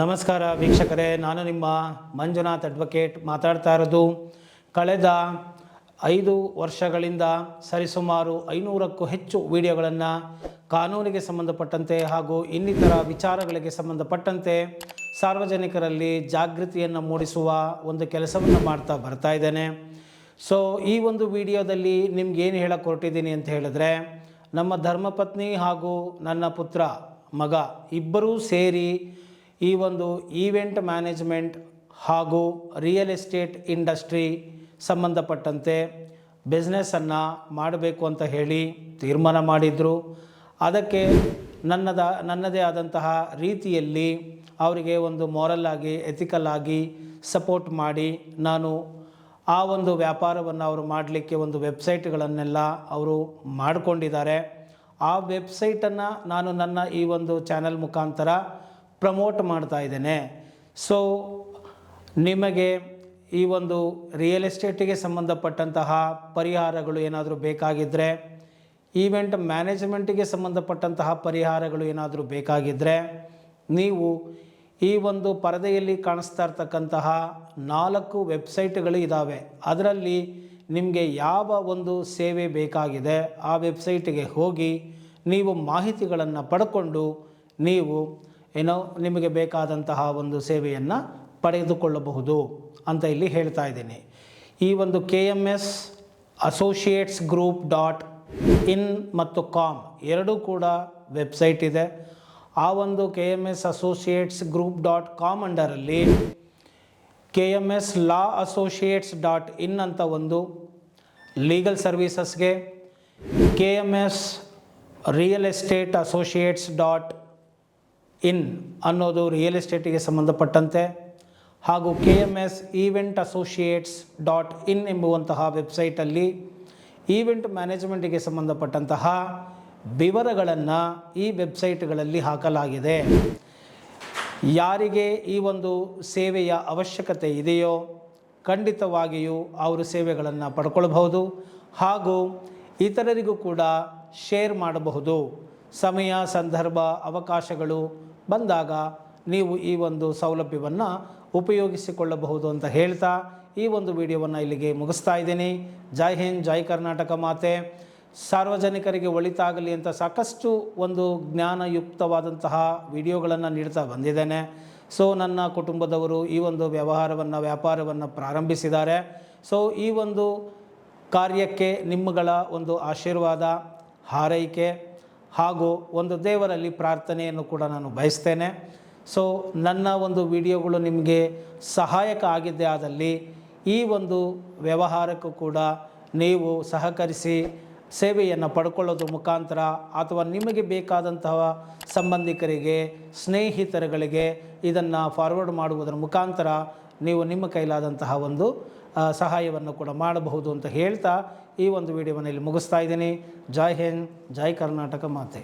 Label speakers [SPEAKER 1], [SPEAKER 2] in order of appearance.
[SPEAKER 1] ನಮಸ್ಕಾರ ವೀಕ್ಷಕರೇ, ನಾನು ನಿಮ್ಮ ಮಂಜುನಾಥ್ ಅಡ್ವೊಕೇಟ್ ಮಾತಾಡ್ತಾ ಇರೋದು. ಕಳೆದ 5 ವರ್ಷಗಳಿಂದ ಸರಿಸುಮಾರು 500ಕ್ಕೂ ಹೆಚ್ಚು ವಿಡಿಯೋಗಳನ್ನು ಕಾನೂನಿಗೆ ಸಂಬಂಧಪಟ್ಟಂತೆ ಹಾಗೂ ಇನ್ನಿತರ ವಿಚಾರಗಳಿಗೆ ಸಂಬಂಧಪಟ್ಟಂತೆ ಸಾರ್ವಜನಿಕರಲ್ಲಿ ಜಾಗೃತಿಯನ್ನು ಮೂಡಿಸುವ ಒಂದು ಕೆಲಸವನ್ನು ಮಾಡ್ತಾ ಬರ್ತಾ ಇದ್ದೇನೆ. ಸೊ ಈ ಒಂದು ವಿಡಿಯೋದಲ್ಲಿ ನಿಮ್ಗೇನು ಹೇಳಕ್ಕೆ ಹೊರಟಿದ್ದೀನಿ ಅಂತ ಹೇಳಿದ್ರೆ, ನಮ್ಮ ಧರ್ಮಪತ್ನಿ ಹಾಗೂ ನನ್ನ ಪುತ್ರ ಮಗ ಇಬ್ಬರೂ ಸೇರಿ ಈ ಒಂದು ಈವೆಂಟ್ ಮ್ಯಾನೇಜ್ಮೆಂಟ್ ಹಾಗೂ ರಿಯಲ್ ಎಸ್ಟೇಟ್ ಇಂಡಸ್ಟ್ರಿ ಸಂಬಂಧಪಟ್ಟಂತೆ ಬಿಸ್ನೆಸ್ಸನ್ನು ಮಾಡಬೇಕು ಅಂತ ಹೇಳಿ ತೀರ್ಮಾನ ಮಾಡಿದರು. ಅದಕ್ಕೆ ನನ್ನದೇ ಆದಂತಹ ರೀತಿಯಲ್ಲಿ ಅವರಿಗೆ ಒಂದು ಮಾರಲ್ ಆಗಿ ಎಥಿಕಲ್ ಆಗಿ ಸಪೋರ್ಟ್ ಮಾಡಿ ನಾನು ಆ ಒಂದು ವ್ಯಾಪಾರವನ್ನು ಅವರು ಮಾಡಲಿಕ್ಕೆ ಒಂದು ವೆಬ್ಸೈಟ್ಗಳನ್ನೆಲ್ಲ ಅವರು ಮಾಡಿಕೊಂಡಿದ್ದಾರೆ. ಆ ವೆಬ್ಸೈಟನ್ನು ನಾನು ನನ್ನ ಈ ಒಂದು ಚಾನಲ್ ಮುಖಾಂತರ ಪ್ರಮೋಟ್ ಮಾಡ್ತಾ ಇದ್ದೇನೆ. ಸೊ ನಿಮಗೆ ಈ ಒಂದು ರಿಯಲ್ ಎಸ್ಟೇಟಿಗೆ ಸಂಬಂಧಪಟ್ಟಂತಹ ಪರಿಹಾರಗಳು ಏನಾದರೂ ಬೇಕಾಗಿದ್ದರೆ, ಈವೆಂಟ್ ಮ್ಯಾನೇಜ್ಮೆಂಟಿಗೆ ಸಂಬಂಧಪಟ್ಟಂತಹ ಪರಿಹಾರಗಳು ಏನಾದರೂ ಬೇಕಾಗಿದ್ದರೆ, ನೀವು ಈ ಒಂದು ಪರದೆಯಲ್ಲಿ ಕಾಣಿಸ್ತಾ ಇರ್ತಕ್ಕಂತಹ 4 ವೆಬ್ಸೈಟ್ಗಳು ಇದ್ದಾವೆ. ಅದರಲ್ಲಿ ನಿಮಗೆ ಯಾವ ಒಂದು ಸೇವೆ ಬೇಕಾಗಿದೆ ಆ ವೆಬ್ಸೈಟಿಗೆ ಹೋಗಿ ನೀವು ಮಾಹಿತಿಗಳನ್ನು ಪಡ್ಕೊಂಡು ನೀವು ನಿಮಗೆ ಬೇಕಾದಂತಹ ಒಂದು ಸೇವೆಯನ್ನು ಪಡೆದುಕೊಳ್ಳಬಹುದು ಅಂತ ಇಲ್ಲಿ ಹೇಳ್ತಾ ಇದ್ದೀನಿ. ಈ ಒಂದು KMS Associates Group.in ಮತ್ತು com ಎರಡೂ ಕೂಡ ವೆಬ್ಸೈಟ್ ಇದೆ. ಆ ಒಂದು KMS Associates Group.com ಅಂಡರಲ್ಲಿ KMS Law Associates.in ಅಂತ ಒಂದು legal ಸರ್ವೀಸಸ್ಗೆ, KMS Real Estate Associates.in ಅನ್ನೋದು ರಿಯಲ್ ಎಸ್ಟೇಟಿಗೆ ಸಂಬಂಧಪಟ್ಟಂತೆ, ಹಾಗೂ KMS Event Associates.in ಎಂಬುವಂತಹ ವೆಬ್ಸೈಟಲ್ಲಿ ಈವೆಂಟ್ ಮ್ಯಾನೇಜ್ಮೆಂಟಿಗೆ ಸಂಬಂಧಪಟ್ಟಂತಹ ವಿವರಗಳನ್ನು ಈ ವೆಬ್ಸೈಟ್ಗಳಲ್ಲಿ ಹಾಕಲಾಗಿದೆ. ಯಾರಿಗೆ ಈ ಒಂದು ಸೇವೆಯ ಅವಶ್ಯಕತೆ ಇದೆಯೋ ಖಂಡಿತವಾಗಿಯೂ ಅವರು ಸೇವೆಗಳನ್ನು ಪಡ್ಕೊಳ್ಬಹುದು ಹಾಗೂ ಇತರರಿಗೂ ಕೂಡ ಶೇರ್ ಮಾಡಬಹುದು. ಸಮಯ, ಸಂದರ್ಭ, ಅವಕಾಶಗಳು ಬಂದಾಗ ನೀವು ಈ ಒಂದು ಸೌಲಭ್ಯವನ್ನು ಉಪಯೋಗಿಸಿಕೊಳ್ಳಬಹುದು ಅಂತ ಹೇಳ್ತಾ ಈ ಒಂದು ವಿಡಿಯೋವನ್ನು ಇಲ್ಲಿಗೆ ಮುಗಿಸ್ತಾ ಇದ್ದೀನಿ. ಜೈ ಹಿಂದ್, ಜೈ ಕರ್ನಾಟಕ ಮಾತೆ. ಸಾರ್ವಜನಿಕರಿಗೆ ಒಳಿತಾಗಲಿ ಅಂತ ಸಾಕಷ್ಟು ಒಂದು ಜ್ಞಾನಯುಕ್ತವಾದಂತಹ ವಿಡಿಯೋಗಳನ್ನು ನೀಡ್ತಾ ಬಂದಿದ್ದೇನೆ. ಸೊ ನನ್ನ ಕುಟುಂಬದವರು ಈ ಒಂದು ವ್ಯಾಪಾರವನ್ನು ಪ್ರಾರಂಭಿಸಿದ್ದಾರೆ. ಸೊ ಈ ಒಂದು ಕಾರ್ಯಕ್ಕೆ ನಿಮ್ಮಗಳ ಒಂದು ಆಶೀರ್ವಾದ, ಹಾರೈಕೆ ಹಾಗೂ ಒಂದು ದೇವರಲ್ಲಿ ಪ್ರಾರ್ಥನೆಯನ್ನು ಕೂಡ ನಾನು ಬಯಸ್ತೇನೆ. ಸೊ ನನ್ನ ಒಂದು ವಿಡಿಯೋಗಳು ನಿಮಗೆ ಸಹಾಯಕ ಆಗಿದ್ದೇ ಆದಲ್ಲಿ ಈ ಒಂದು ವ್ಯವಹಾರಕ್ಕೂ ಕೂಡ ನೀವು ಸಹಕರಿಸಿ ಸೇವೆಯನ್ನು ಪಡ್ಕೊಳ್ಳೋದ್ರ ಮುಖಾಂತರ ಅಥವಾ ನಿಮಗೆ ಬೇಕಾದಂತಹ ಸಂಬಂಧಿಕರಿಗೆ, ಸ್ನೇಹಿತರುಗಳಿಗೆ ಇದನ್ನು ಫಾರ್ವರ್ಡ್ ಮಾಡುವುದರ ಮುಖಾಂತರ ನೀವು ನಿಮ್ಮ ಕೈಲಾದಂತಹ ಒಂದು ಸಹಾಯವನ್ನು ಕೂಡ ಮಾಡಬಹುದು ಅಂತ ಹೇಳ್ತಾ ಈ ಒಂದು ವಿಡಿಯೋವನ್ನು ಇಲ್ಲಿ ಮುಗಿಸ್ತಾ ಇದ್ದೀನಿ. ಜೈ ಹಿಂದ್, ಜೈ ಕರ್ನಾಟಕ ಮಾತೆ.